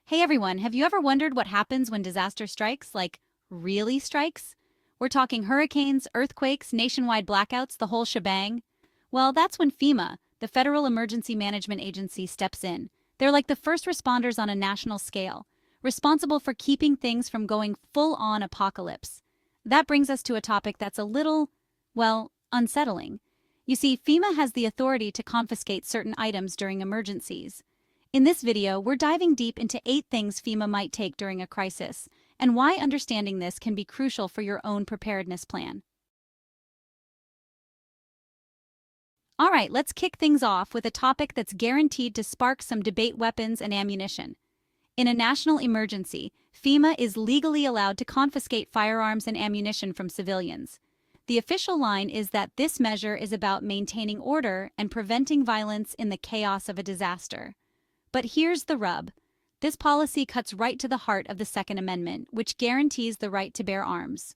Hey everyone, have you ever wondered what happens when disaster strikes? Like, really strikes? We're talking hurricanes, earthquakes, nationwide blackouts, the whole shebang. Well, that's when FEMA, the Federal Emergency Management Agency, steps in. They're like the first responders on a national scale, responsible for keeping things from going full-on apocalypse. That brings us to a topic that's a little, well, unsettling. You see, FEMA has the authority to confiscate certain items during emergencies. In this video, we're diving deep into 8 things FEMA might take during a crisis, and why understanding this can be crucial for your own preparedness plan. Alright, let's kick things off with a topic that's guaranteed to spark some debate: weapons and ammunition. In a national emergency, FEMA is legally allowed to confiscate firearms and ammunition from civilians. The official line is that this measure is about maintaining order and preventing violence in the chaos of a disaster. But here's the rub. This policy cuts right to the heart of the Second Amendment, which guarantees the right to bear arms.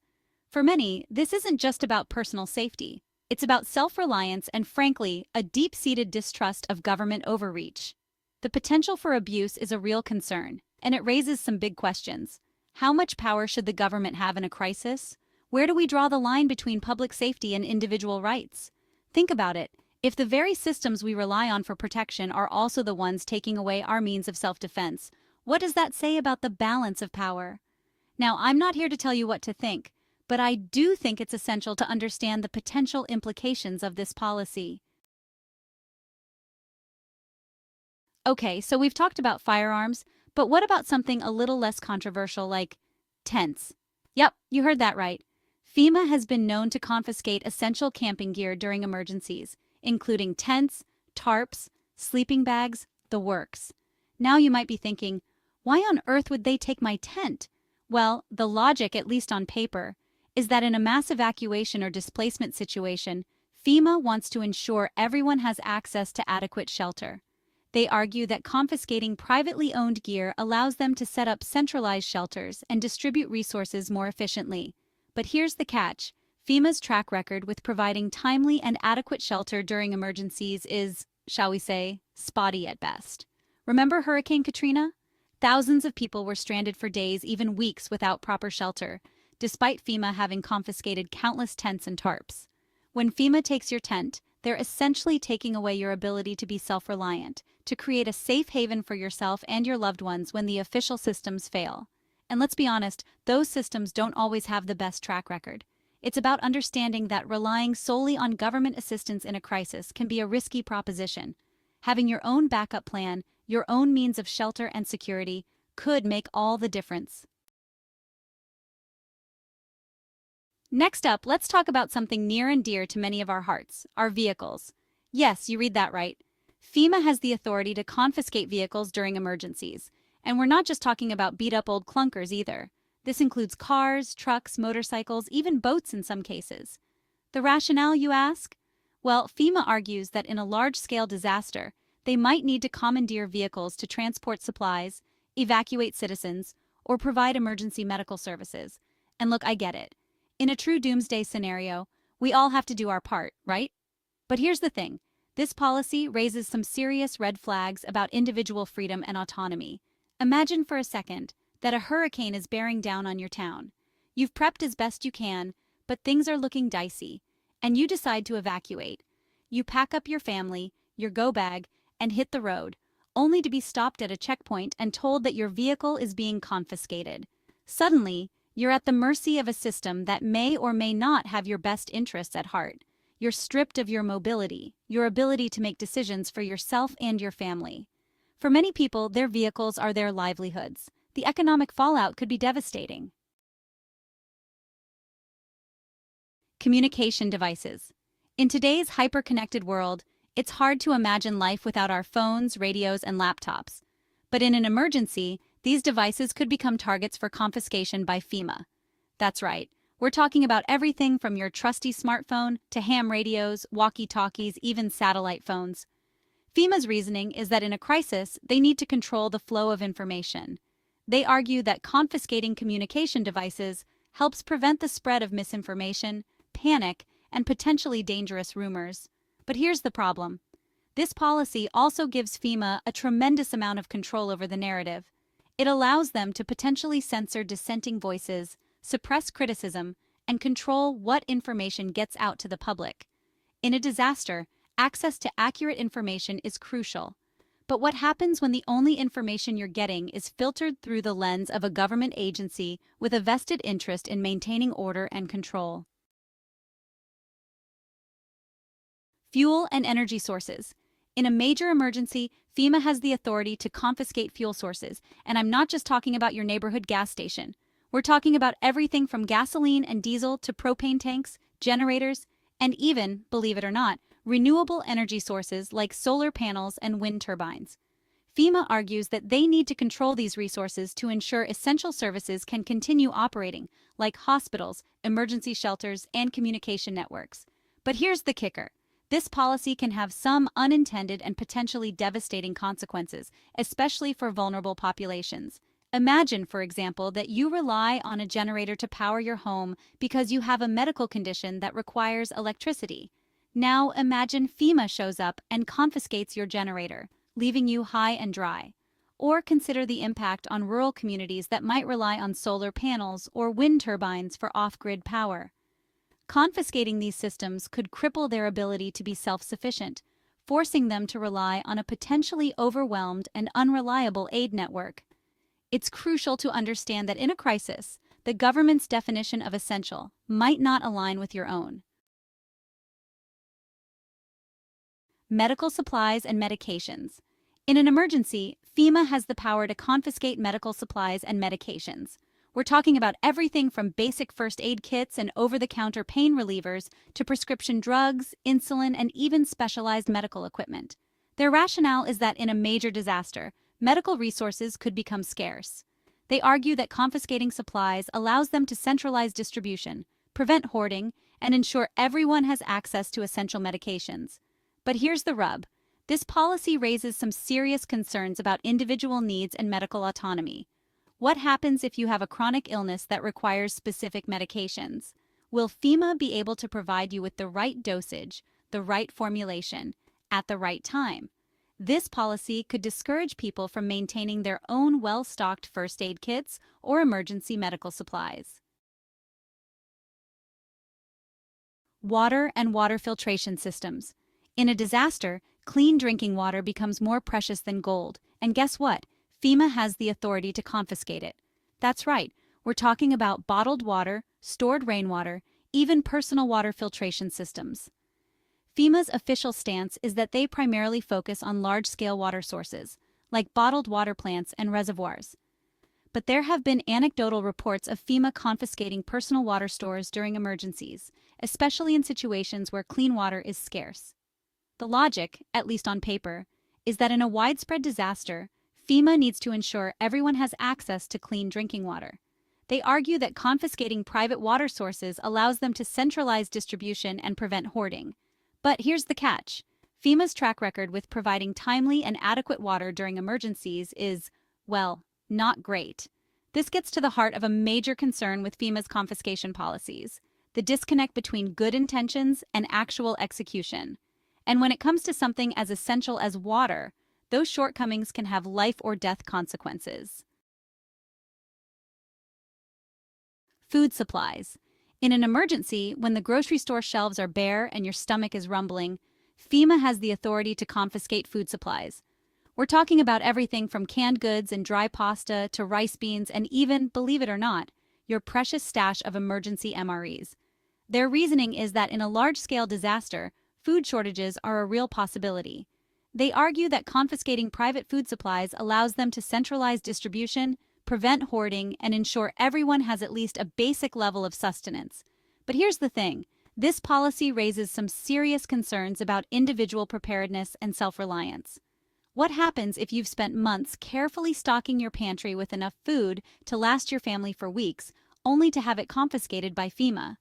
For many, this isn't just about personal safety. It's about self-reliance and, frankly, a deep-seated distrust of government overreach. The potential for abuse is a real concern, and it raises some big questions. How much power should the government have in a crisis? Where do we draw the line between public safety and individual rights? Think about it. If the very systems we rely on for protection are also the ones taking away our means of self-defense, what does that say about the balance of power? Now, I'm not here to tell you what to think, but I do think it's essential to understand the potential implications of this policy. Okay, so we've talked about firearms, but what about something a little less controversial like tents? Yep, you heard that right. FEMA has been known to confiscate essential camping gear during emergencies, including tents, tarps, sleeping bags, the works. Now you might be thinking, why on earth would they take my tent? Well, the logic, at least on paper, is that in a mass evacuation or displacement situation, FEMA wants to ensure everyone has access to adequate shelter. They argue that confiscating privately owned gear allows them to set up centralized shelters and distribute resources more efficiently. But here's the catch. FEMA's track record with providing timely and adequate shelter during emergencies is, shall we say, spotty at best. Remember Hurricane Katrina? Thousands of people were stranded for days, even weeks, without proper shelter, despite FEMA having confiscated countless tents and tarps. When FEMA takes your tent, they're essentially taking away your ability to be self-reliant, to create a safe haven for yourself and your loved ones when the official systems fail. And let's be honest, those systems don't always have the best track record. It's about understanding that relying solely on government assistance in a crisis can be a risky proposition. Having your own backup plan, your own means of shelter and security, could make all the difference. Next up, let's talk about something near and dear to many of our hearts: our vehicles. Yes, you read that right. FEMA has the authority to confiscate vehicles during emergencies. And we're not just talking about beat-up old clunkers either. This includes cars, trucks, motorcycles, even boats in some cases. The rationale, you ask? Well, FEMA argues that in a large-scale disaster, they might need to commandeer vehicles to transport supplies, evacuate citizens, or provide emergency medical services. And look, I get it. In a true doomsday scenario, we all have to do our part, right? But here's the thing. This policy raises some serious red flags about individual freedom and autonomy. Imagine for a second that a hurricane is bearing down on your town. You've prepped as best you can, but things are looking dicey, and you decide to evacuate. You pack up your family, your go bag, and hit the road, only to be stopped at a checkpoint and told that your vehicle is being confiscated. Suddenly, you're at the mercy of a system that may or may not have your best interests at heart. You're stripped of your mobility, your ability to make decisions for yourself and your family. For many people, their vehicles are their livelihoods. The economic fallout could be devastating. Communication devices. In today's hyper-connected world, it's hard to imagine life without our phones, radios, and laptops. But in an emergency, these devices could become targets for confiscation by FEMA. That's right. We're talking about everything from your trusty smartphone to ham radios, walkie-talkies, even satellite phones. FEMA's reasoning is that in a crisis, they need to control the flow of information. They argue that confiscating communication devices helps prevent the spread of misinformation, panic, and potentially dangerous rumors. But here's the problem. This policy also gives FEMA a tremendous amount of control over the narrative. It allows them to potentially censor dissenting voices, suppress criticism, and control what information gets out to the public. In a disaster, access to accurate information is crucial. But what happens when the only information you're getting is filtered through the lens of a government agency with a vested interest in maintaining order and control? Fuel and energy sources. In a major emergency, FEMA has the authority to confiscate fuel sources, and I'm not just talking about your neighborhood gas station. We're talking about everything from gasoline and diesel to propane tanks, generators, and even, believe it or not, renewable energy sources like solar panels and wind turbines. FEMA argues that they need to control these resources to ensure essential services can continue operating, like hospitals, emergency shelters, and communication networks. But here's the kicker. This policy can have some unintended and potentially devastating consequences, especially for vulnerable populations. Imagine, for example, that you rely on a generator to power your home because you have a medical condition that requires electricity. Now imagine FEMA shows up and confiscates your generator, leaving you high and dry. Or consider the impact on rural communities that might rely on solar panels or wind turbines for off-grid power. Confiscating these systems could cripple their ability to be self-sufficient, forcing them to rely on a potentially overwhelmed and unreliable aid network. It's crucial to understand that in a crisis, the government's definition of essential might not align with your own. Medical supplies and medications. In an emergency, FEMA has the power to confiscate medical supplies and medications. We're talking about everything from basic first aid kits and over-the-counter pain relievers to prescription drugs, insulin, and even specialized medical equipment. Their rationale is that in a major disaster, medical resources could become scarce. They argue that confiscating supplies allows them to centralize distribution, prevent hoarding, and ensure everyone has access to essential medications. But here's the rub. This policy raises some serious concerns about individual needs and medical autonomy. What happens if you have a chronic illness that requires specific medications? Will FEMA be able to provide you with the right dosage, the right formulation, at the right time? This policy could discourage people from maintaining their own well-stocked first aid kits or emergency medical supplies. Water and water filtration systems. In a disaster, clean drinking water becomes more precious than gold, and guess what? FEMA has the authority to confiscate it. That's right, we're talking about bottled water, stored rainwater, even personal water filtration systems. FEMA's official stance is that they primarily focus on large-scale water sources, like bottled water plants and reservoirs. But there have been anecdotal reports of FEMA confiscating personal water stores during emergencies, especially in situations where clean water is scarce. The logic, at least on paper, is that in a widespread disaster, FEMA needs to ensure everyone has access to clean drinking water. They argue that confiscating private water sources allows them to centralize distribution and prevent hoarding. But here's the catch. FEMA's track record with providing timely and adequate water during emergencies is, well, not great. This gets to the heart of a major concern with FEMA's confiscation policies, the disconnect between good intentions and actual execution. And when it comes to something as essential as water, those shortcomings can have life or death consequences. Food supplies. In an emergency, when the grocery store shelves are bare and your stomach is rumbling, FEMA has the authority to confiscate food supplies. We're talking about everything from canned goods and dry pasta to rice beans and even, believe it or not, your precious stash of emergency MREs. Their reasoning is that in a large-scale disaster, food shortages are a real possibility. They argue that confiscating private food supplies allows them to centralize distribution, prevent hoarding, and ensure everyone has at least a basic level of sustenance. But here's the thing. This policy raises some serious concerns about individual preparedness and self-reliance. What happens if you've spent months carefully stocking your pantry with enough food to last your family for weeks, only to have it confiscated by FEMA?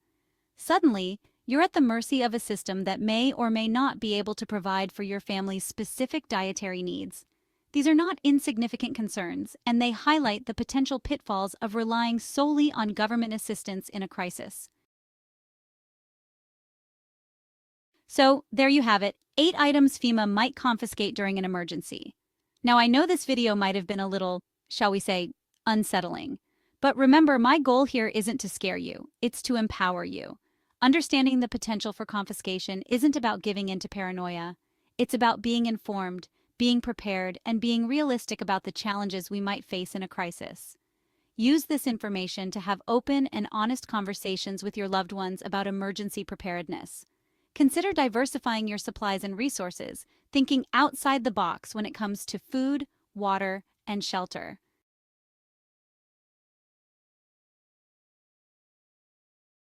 Suddenly, you're at the mercy of a system that may or may not be able to provide for your family's specific dietary needs. These are not insignificant concerns, and they highlight the potential pitfalls of relying solely on government assistance in a crisis. So, there you have it, 8 items FEMA might confiscate during an emergency. Now, I know this video might have been a little shall we say, unsettling. But remember, my goal here isn't to scare you, it's to empower you. Understanding the potential for confiscation isn't about giving in to paranoia. It's about being informed, being prepared, and being realistic about the challenges we might face in a crisis. Use this information to have open and honest conversations with your loved ones about emergency preparedness. Consider diversifying your supplies and resources, thinking outside the box when it comes to food, water, and shelter.